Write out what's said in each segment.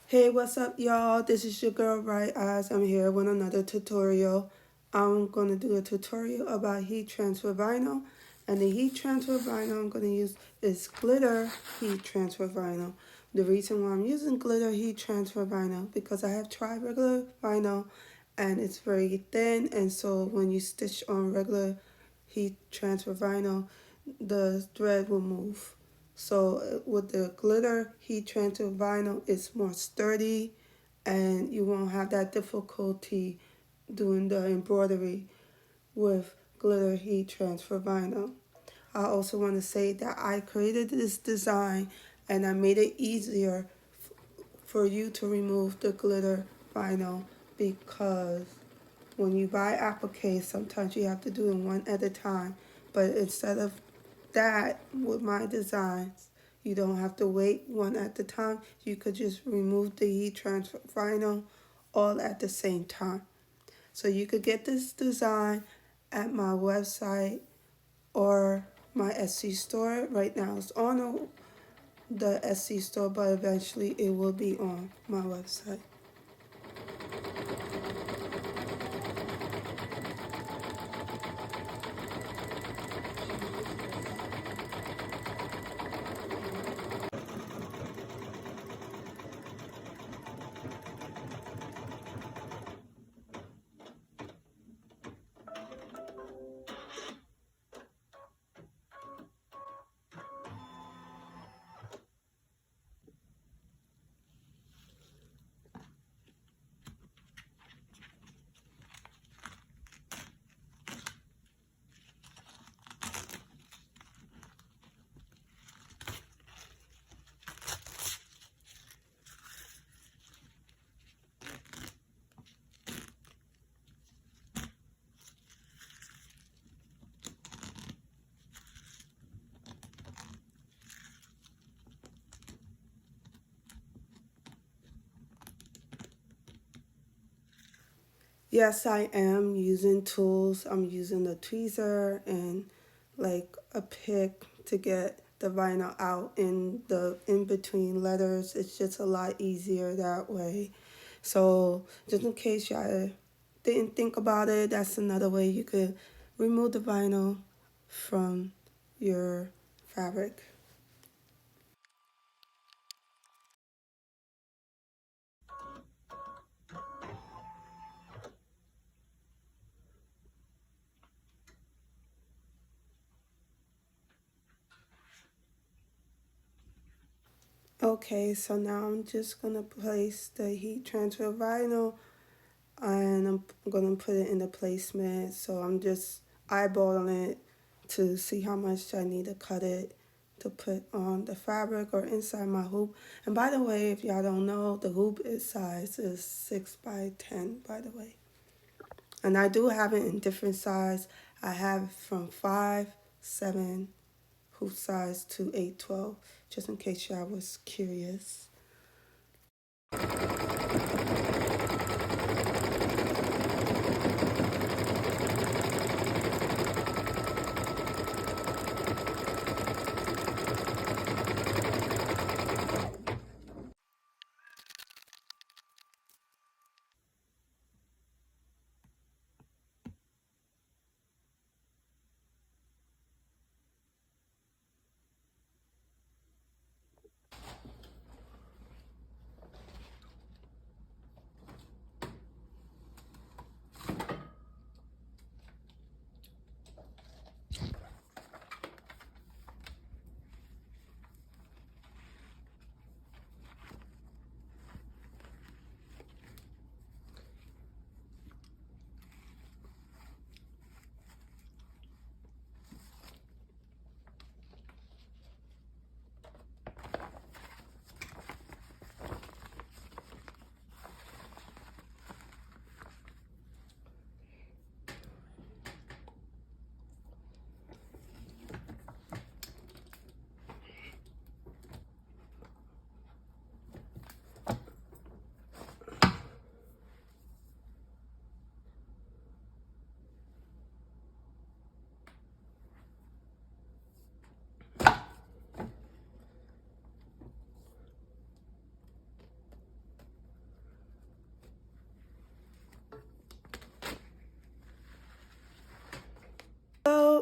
Hey, what's up, y'all? This is your girl, Bright Eyes. I'm here with another tutorial. I'm going to do a tutorial about heat transfer vinyl. And the heat transfer vinyl I'm going to use is glitter heat transfer vinyl. The reason why I'm using glitter heat transfer vinyl because I have tried regular vinyl and it's very thin. And so when you stitch on regular heat transfer vinyl, the thread will move. So with the glitter heat transfer vinyl, it's more sturdy and you won't have that difficulty doing the embroidery with glitter heat transfer vinyl. I also want to say that I created this design and I made it easier for you to remove the glitter vinyl because when you buy applique, sometimes you have to do it one at a time. But instead of that, with my designs, you don't have to wait one at a time. You could just remove the heat transfer vinyl all at the same time. So you could get this design at my website or my Etsy store. Right now it's on the Etsy store, but eventually it will be on my website. Yes, I am using tools. I'm using a tweezer and like a pick to get the vinyl out in the in between letters. It's just a lot easier that way. So just in case y'all didn't think about it, that's another way you could remove the vinyl from your fabric. Okay, so now I'm just gonna place the heat transfer vinyl and I'm gonna put it in the placement. So I'm just eyeballing it to see how much I need to cut it to put on the fabric or inside my hoop. And by the way, if y'all don't know, the hoop size is 6 by 10, by the way. And I do have it in different size. I have from 5, 7 hoop size to 8, 12, just in case y'all was curious.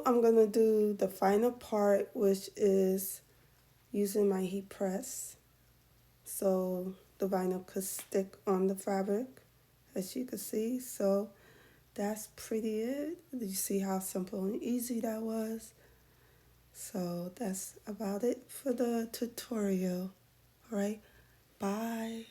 I'm going to do the final part, which is using my heat press so the vinyl could stick on the fabric, as you can see. So that's pretty it. You see how simple and easy that was? So that's about it for the tutorial. All right, bye.